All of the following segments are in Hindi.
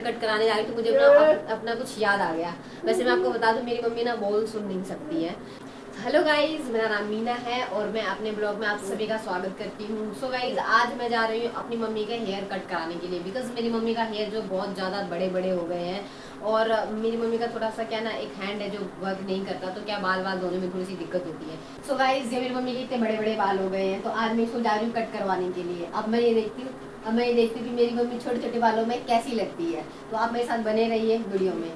कट कराने जा रही थी, मुझे अपना कुछ याद आ गया। वैसे मैं आपको बता दूं, मेरी मम्मी ना बोल सुन नहीं सकती है। हेलो गाइज, मेरा नाम मीना है और मैं अपने ब्लॉग में आप सभी का स्वागत करती हूँ। सो गाइज, आज मैं जा रही हूँ अपनी मम्मी का हेयर कट कराने के लिए, बिकॉज मेरी मम्मी का हेयर जो बहुत ज़्यादा बड़े बड़े हो गए हैं और मेरी मम्मी का थोड़ा सा क्या ना, एक हैंड है जो वर्क नहीं करता, तो क्या बाल धोने में थोड़ी सी दिक्कत होती है। सो गाइज, ये मेरी मम्मी के इतने बड़े बड़े बाल हो गए हैं, तो आज मैं इसको जा रही हूँ कट करवाने के लिए। अब मैं ये देखती हूँ कि मेरी मम्मी छोटे छोटे बालों में कैसी लगती है। तो आप मेरे साथ बने रहिए वीडियो में।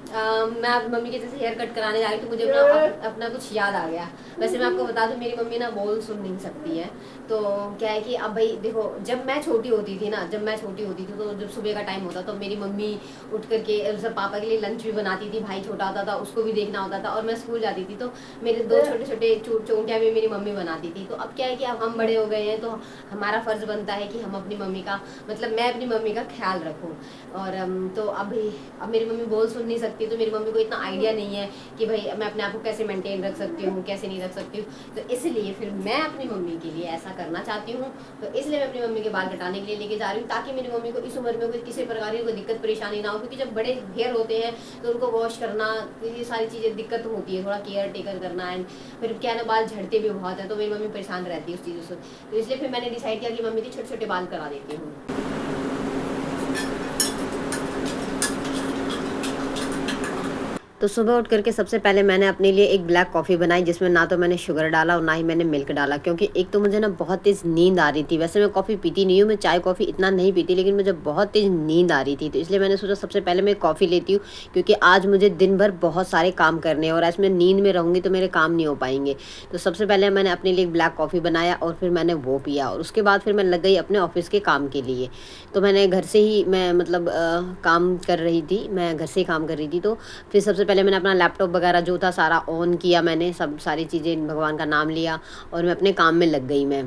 मैं मम्मी के जैसे हेयर कट कराने जा रही थी, मुझे अपना कुछ याद आ गया। वैसे मैं आपको बता दूं, मेरी मम्मी ना बोल सुन नहीं सकती है। तो क्या है कि अब भाई देखो, जब मैं छोटी होती थी तो जब सुबह का टाइम होता तो मेरी मम्मी उठ करके सब पापा के लिए लंच भी बनाती थी, भाई छोटा होता था उसको भी देखना होता था, और मैं स्कूल जाती थी तो मेरे दो छोटे छोटे चोटियाँ भी मेरी मम्मी बनाती थी। तो अब क्या है कि अब हम बड़े हो गए हैं, तो हमारा फ़र्ज़ बनता है कि हम अपनी मम्मी का मैं अपनी मम्मी का ख्याल रखूँ। और तो अब मेरी मम्मी बोल सुन नहीं सकती, तो मेरी मम्मी को इतना आइडिया नहीं है कि भाई मैं अपने आप को कैसे मेंटेन रख सकती हूँ, कैसे नहीं रख सकती हूँ। तो इसलिए फिर मैं अपनी मम्मी के लिए ऐसा करना चाहती हूँ। तो इसलिए मैं अपनी मम्मी के बाल कटाने के लिए लेके जा रही हूँ, ताकि मेरी मम्मी को इस उम्र में कोई किसी प्रकार की कोई दिक्कत परेशानी ना हो। क्योंकि जब बड़े हेयर होते हैं तो उनको वॉश करना, ये सारी चीज़ें दिक्कत होती है, थोड़ा केयर टेकर करना। एंड फिर क्या ना, बाल झड़ते भी बहुत है, तो मेरी मम्मी परेशान रहती है उस चीज़ों से। तो इसलिए फिर मैंने डिसाइड किया कि मम्मी के छोटे छोटे बाल करा देती हूँ। तो सुबह उठ करके सबसे पहले मैंने अपने लिए एक ब्लैक कॉफ़ी बनाई, जिसमें ना तो मैंने शुगर डाला और ना ही मैंने मिल्क डाला, क्योंकि एक तो मुझे ना बहुत तेज़ नींद आ रही थी। वैसे मैं कॉफ़ी पीती नहीं हूँ, मैं चाय कॉफ़ी इतना नहीं पीती, लेकिन मुझे बहुत तेज़ नींद आ रही थी। तो इसलिए मैंने सोचा सबसे पहले मैं कॉफ़ी लेती हूँ, क्योंकि आज मुझे दिन भर बहुत सारे काम करने हैं और आज मैं नींद में रहूँगी तो मेरे काम नहीं हो पाएंगे। तो सबसे पहले मैंने अपने लिए एक ब्लैक कॉफ़ी बनाया और फिर मैंने वो पिया, और उसके बाद फिर मैं लग गई अपने ऑफिस के काम के लिए। तो मैंने घर से ही काम कर रही थी, मैं घर से ही काम कर रही थी। तो फिर सबसे पहले मैंने अपना लैपटॉप वगैरह जो था सारा ऑन किया, मैंने सब सारी चीज़ें भगवान का नाम लिया और मैं अपने काम में लग गई मैं।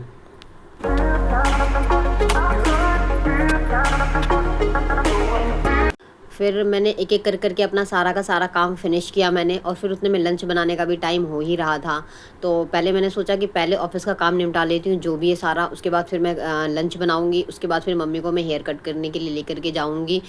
फिर मैंने एक एक कर करके अपना सारा का सारा काम फिनिश किया मैंने, और फिर उतने में लंच बनाने का भी टाइम हो ही रहा था। तो पहले मैंने सोचा कि पहले ऑफिस का काम निपटा लेती हूँ जो भी है सारा, उसके बाद फिर मैं लंच बनाऊँगी, उसके बाद फिर मम्मी को मैं हेयर कट करने के लिए लेकर के जाऊँगी।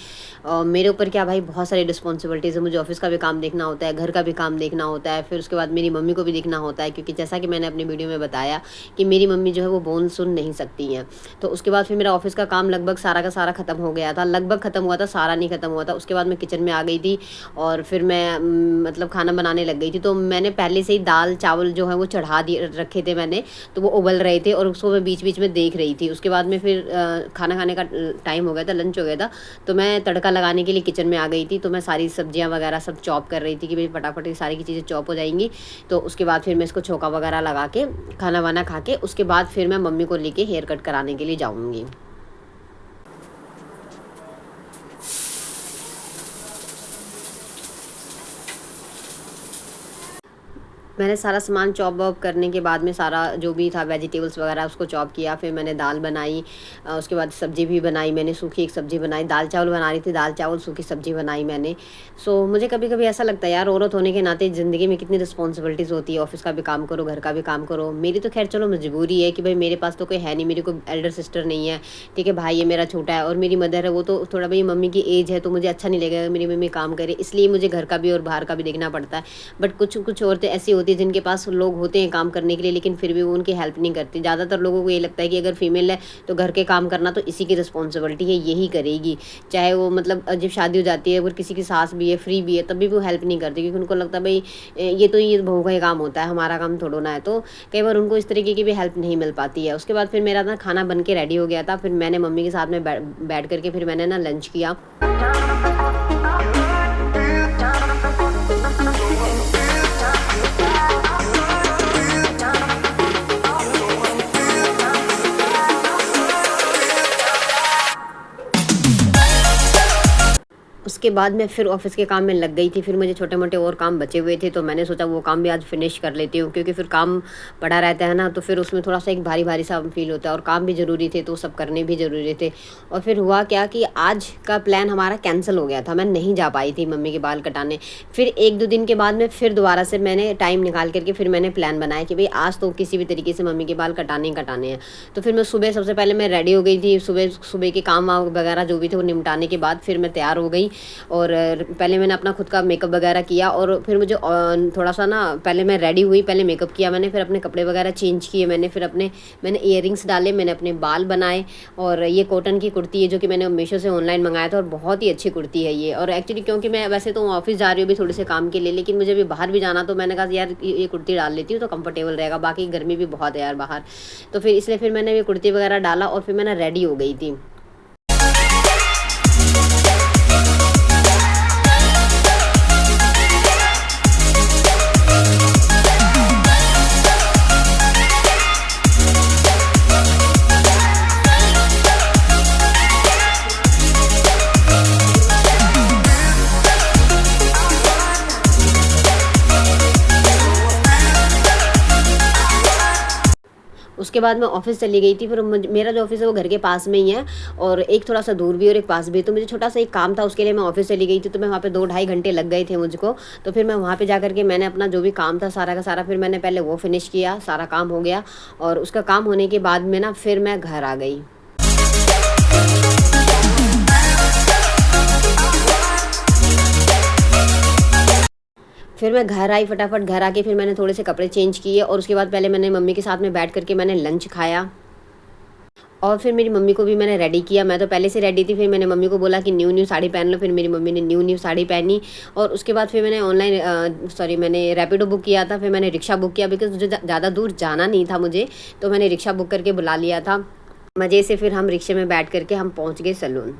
मेरे ऊपर क्या भाई, बहुत सारी रिस्पॉन्सिबिलिटीज़ है, मुझे ऑफिस का भी काम देखना होता है, घर का भी काम देखना होता है, फिर उसके बाद मेरी मम्मी को भी देखना होता है, क्योंकि जैसा कि मैंने अपनी वीडियो में बताया कि मेरी मम्मी जो है वो बोल सुन नहीं सकती हैं। तो उसके बाद फिर मेरा ऑफिस का काम लगभग सारा का सारा ख़त्म हो गया था, लगभग ख़त्म हुआ था, सारा नहीं ख़त्म हुआ था। उसके बाद मैं किचन में आ गई थी और फिर मैं खाना बनाने लग गई थी। तो मैंने पहले से ही दाल चावल जो है वो चढ़ा दिए रखे थे मैंने, तो वो उबल रहे थे और उसको मैं बीच बीच में देख रही थी। उसके बाद में फिर खाना खाने का टाइम हो गया था, लंच हो गया था, तो मैं तड़का लगाने के लिए किचन में आ गई थी। तो मैं सारी सब्जियां वगैरह सब चॉप कर रही थी कि भाई फटाफट ये सारी की चीज़ें चॉप हो जाएंगी। तो उसके बाद फिर मैं इसको छोका वगैरह लगा के खाना वाना खा के उसके बाद फिर मैं मम्मी को लेके हेयर कट कराने के लिए जाऊँगी। मैंने सारा सामान चॉप वॉप करने के बाद में सारा जो भी था वेजिटेबल्स वगैरह उसको चॉप किया। फिर मैंने दाल बनाई, उसके बाद सब्ज़ी भी बनाई मैंने, सूखी एक सब्ज़ी बनाई, दाल चावल बना रही थी, दाल चावल सूखी सब्ज़ी बनाई मैंने। सो मुझे कभी कभी ऐसा लगता है यार, औरत होने के नाते ज़िंदगी में कितनी रिस्पॉन्सिबिलिटीज़ होती है, ऑफिस का भी काम करो, घर का भी काम करो। मेरी तो खैर चलो मजबूरी है कि भाई मेरे पास तो कोई है नहीं, मेरी कोई एल्डर सिस्टर नहीं है, ठीक है, भाई है मेरा छोटा है, और मेरी मदर है वो तो थोड़ा भाई मम्मी की एज है, तो मुझे अच्छा नहीं लगेगा मेरी मम्मी काम करे, इसलिए मुझे घर का भी और बाहर का भी देखना पड़ता है। बट कुछ कुछ औरतें ऐसी होती है जिनके पास लोग होते हैं काम करने के लिए, लेकिन फिर भी वो उनकी हेल्प नहीं करती। ज़्यादातर लोगों को ये लगता है कि अगर फीमेल है तो घर के काम करना तो इसी की रिस्पॉन्सिबिलिटी है, यही करेगी। चाहे वो जब शादी हो जाती है, अगर किसी की सास भी है, फ्री भी है, तब भी वो हेल्प नहीं करती, क्योंकि उनको लगता है भाई ये बहू का ही काम होता है, हमारा काम थोड़ा ना है। तो कई बार उनको इस तरीके की भी हेल्प नहीं मिल पाती है। उसके बाद फिर मेरा ना खाना बन के रेडी हो गया था, फिर मैंने मम्मी के साथ में बैठ करके फिर मैंने ना लंच किया। उसके बाद मैं फिर ऑफ़िस के काम में लग गई थी। फिर मुझे छोटे-मोटे और काम बचे हुए थे, तो मैंने सोचा वो काम भी आज फ़िनिश कर लेती हूँ, क्योंकि फिर काम पड़ा रहता है ना, तो फिर उसमें थोड़ा-सा एक भारी-भारी सा फ़ील होता है, और काम भी ज़रूरी थे, तो वो सब करने भी ज़रूरी थे। और फिर हुआ क्या कि आज का प्लान हमारा कैंसल हो गया था, मैं नहीं जा पाई थी मम्मी के बाल कटाने। फिर 1-2 दिन के बाद में फिर दोबारा से मैंने टाइम निकाल कर के फिर मैंने प्लान बनाया कि भई आज तो किसी भी तरीके से मम्मी के बाल कटाने ही कटाने हैं। तो फिर मैं सुबह सबसे पहले मैं रेडी हो गई थी, सुबह सुबह के काम वाम वगैरह जो भी थे वो निपटाने के बाद फिर मैं तैयार हो गई। और पहले मैंने अपना खुद का मेकअप वगैरह किया, और फिर मुझे थोड़ा-सा ना, पहले मैं रेडी हुई, पहले मेकअप किया मैंने, फिर अपने कपड़े वगैरह चेंज किए मैंने, फिर मैंने इयररिंग्स डाले, मैंने अपने बाल बनाए। और ये कॉटन की कुर्ती है जो कि मैंने मीशो से ऑनलाइन मंगाया था, और बहुत ही अच्छी कुर्ती है ये। और एक्चुअली क्योंकि मैं वैसे तो ऑफ़िस जा रही हूँ अभी थोड़े से काम के लिए, लेकिन मुझे अभी बाहर भी जाना, तो मैंने कहा यार ये कुर्ती डाल लेती हूँ तो कंफर्टेबल रहेगा, बाकी गर्मी भी बहुत है यार बाहर। तो फिर इसलिए फिर मैंने ये कुर्ती वगैरह डाला, और फिर मैं रेडी हो गई थी। उसके बाद मैं ऑफ़िस चली गई थी। फिर मेरा जो ऑफ़िस है वो घर के पास में ही है, और एक थोड़ा-सा दूर भी और एक पास भी। तो मुझे छोटा-सा एक काम था, उसके लिए मैं ऑफ़िस चली गई थी, तो मैं वहाँ पे 2 ढाई घंटे लग गए थे मुझको। तो फिर मैं वहाँ पे जा कर के मैंने अपना जो भी काम था सारा का सारा, फिर मैंने पहले वो फ़िनिश किया, सारा काम हो गया। और उसका काम होने के बाद में ना फिर मैं घर आ गई। फिर मैं घर आई, फटाफट घर आके फिर मैंने थोड़े से कपड़े चेंज किए, और उसके बाद पहले मैंने मम्मी के साथ में बैठ कर के मैंने लंच खाया। और फिर मेरी मम्मी को भी मैंने रेडी किया। मैं तो पहले से रेडी थी, फिर मैंने मम्मी को बोला कि न्यू न्यू साड़ी पहन लो, फिर मेरी मम्मी ने न्यू न्यू साड़ी पहनी। और उसके बाद फिर मैंने मैंने रैपिडो बुक किया था, फिर मैंने रिक्शा बुक किया, बिकॉज़ मुझे ज़्यादा दूर जाना नहीं था मुझे, तो मैंने रिक्शा बुक करके बुला लिया था। मज़े से फिर हम रिक्शे में बैठ कर के हम पहुँच गए सैलून।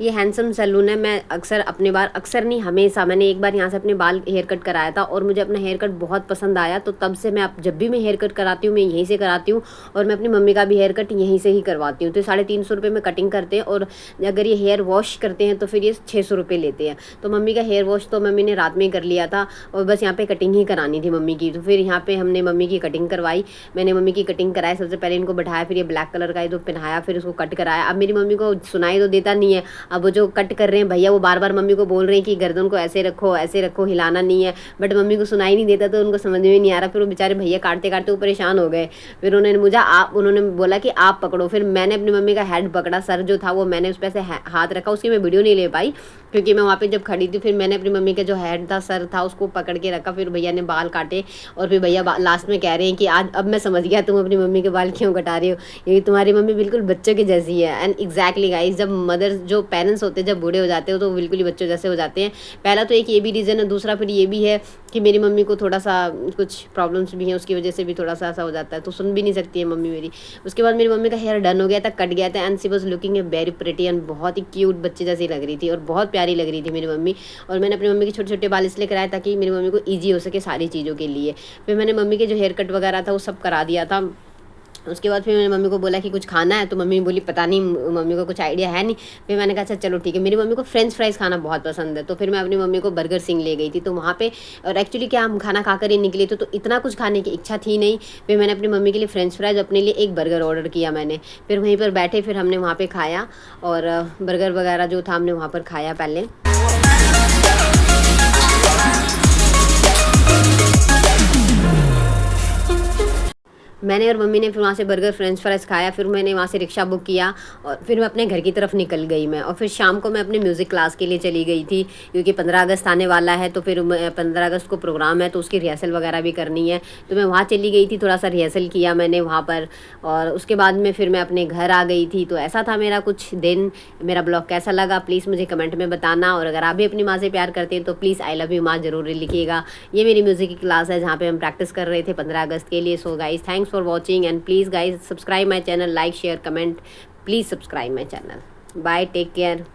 ये हैंडसम सैलून है। मैं अक्सर नहीं, हमेशा मैंने एक बार यहाँ से अपने बाल हेयर कट कराया था, और मुझे अपना हेयर कट बहुत पसंद आया, तो तब से मैं अब जब भी मैं हेयर कट कराती हूँ मैं यहीं से कराती हूँ। और मैं अपनी मम्मी का भी हेयर कट यहीं से ही करवाती हूँ। तो 350 रुपये में कटिंग करते हैं, और अगर ये हेयर वॉश करते हैं तो फिर ये 600 रुपये लेते हैं। तो मम्मी का हेयर वॉश तो मम्मी ने रात में ही कर लिया था, और बस यहाँ पर कटिंग ही करानी थी मम्मी की। तो फिर यहाँ पर हमने मम्मी की कटिंग करवाई। मैंने मम्मी की कटिंग कराई, सबसे पहले इनको बैठाया, फिर ये ब्लैक कलर का तो पहनाया, फिर उसको कट कराया। अब मेरी मम्मी को सुनाई तो देता नहीं है, अब वो जो कट कर रहे हैं भैया वो बार-बार मम्मी को बोल रहे हैं कि गर्दन को ऐसे रखो, हिलाना नहीं है, बट मम्मी को सुनाई नहीं देता, तो उनको समझ में नहीं आ रहा। फिर वो बेचारे भैया काटते-काटते वो परेशान हो गए। फिर उन्होंने बोला कि आप पकड़ो। फिर मैंने अपनी मम्मी का हेड पकड़ा, सर जो था वो मैंने उस पे से हाथ रखा। उसकी मैं वीडियो नहीं ले पाई क्योंकि मैं वहाँ पे जब खड़ी थी। फिर मैंने अपनी मम्मी का जो हेड था, सर था, उसको पकड़ के रखा। फिर भैया ने बाल काटे, और फिर भैया लास्ट में कह रहे हैं कि आज अब मैं समझ गया तुम अपनी मम्मी के बाल क्यों कटा रही हो, क्योंकि तुम्हारी मम्मी बिल्कुल बच्चों की जैसी है। एंड एग्जैक्टली गाइस, जो पेरेंट्स होते हैं जब बूढ़े हो जाते हो तो बिल्कुल ही बच्चों जैसे हो जाते हैं। पहला तो एक ये भी रीज़न है, दूसरा फिर ये भी है कि मेरी मम्मी को थोड़ा सा कुछ प्रॉब्लम्स भी हैं, उसकी वजह से भी थोड़ा सा ऐसा हो जाता है, तो सुन भी नहीं सकती है मम्मी मेरी। उसके बाद मेरी मम्मी का हेयर डन हो गया था, कट गया था, and she was looking a very pretty, and बहुत ही क्यूट बच्चे जैसी लग रही थी, और बहुत प्यारी लग रही थी मेरी मम्मी। और मैंने अपनी मम्मी के छोटे छोटे बाल इसलिए कराए ताकि मेरी मम्मी को ईजी हो सके सारी चीज़ों के लिए। फिर मैंने मम्मी के जो हेयर कट वगैरह था वो सब करा दिया था। उसके बाद फिर मैंने मम्मी को बोला कि कुछ खाना है, तो मम्मी बोली पता नहीं, मम्मी को कुछ आइडिया है नहीं। फिर मैंने कहा अच्छा चलो ठीक है। मेरी मम्मी को फ्रेंच फ्राइज़ खाना बहुत पसंद है, तो फिर मैं अपनी मम्मी को बर्गर सिंह ले गई थी। तो वहाँ पे, और एक्चुअली क्या हम खाना खाकर ही निकले थे, तो इतना कुछ खाने की इच्छा थी नहीं। फिर मैंने अपनी मम्मी के लिए फ्रेंच फ्राइज़, अपने लिए एक बर्गर ऑर्डर किया मैंने। फिर वहीं पर बैठे, फिर हमने वहाँ पर खाया, और बर्गर वगैरह जो था हमने वहाँ पर खाया पहले। मैंने और मम्मी ने फिर वहाँ से बर्गर फ्रेंच फ्राइज़ खाया। फिर मैंने वहाँ से रिक्शा बुक किया, और फिर मैं अपने घर की तरफ निकल गई मैं। और फिर शाम को मैं अपने म्यूज़िक क्लास के लिए चली गई थी, क्योंकि 15 अगस्त आने वाला है, तो फिर 15 अगस्त को प्रोग्राम है, तो उसकी रिहर्सल वगैरह भी करनी है। तो मैं वहाँ चली गई थी, थोड़ा सा रिहर्सल किया मैंने वहाँ पर, और उसके बाद में फिर मैं अपने घर आ गई थी। तो ऐसा था मेरा कुछ दिन। मेरा ब्लॉग कैसा लगा प्लीज़ मुझे कमेंट में बताना, और अगर आप भी अपनी माँ से प्यार करते हैं तो प्लीज़ आई लव यू माँ ज़रूर लिखिएगा। ये मेरी म्यूज़िक की क्लास है जहाँ पर हम प्रैक्टिस कर रहे थे 15 अगस्त के लिए। So guys, thanks for watching, and please guys subscribe my channel, like, share, comment, please subscribe my channel. Bye, take care.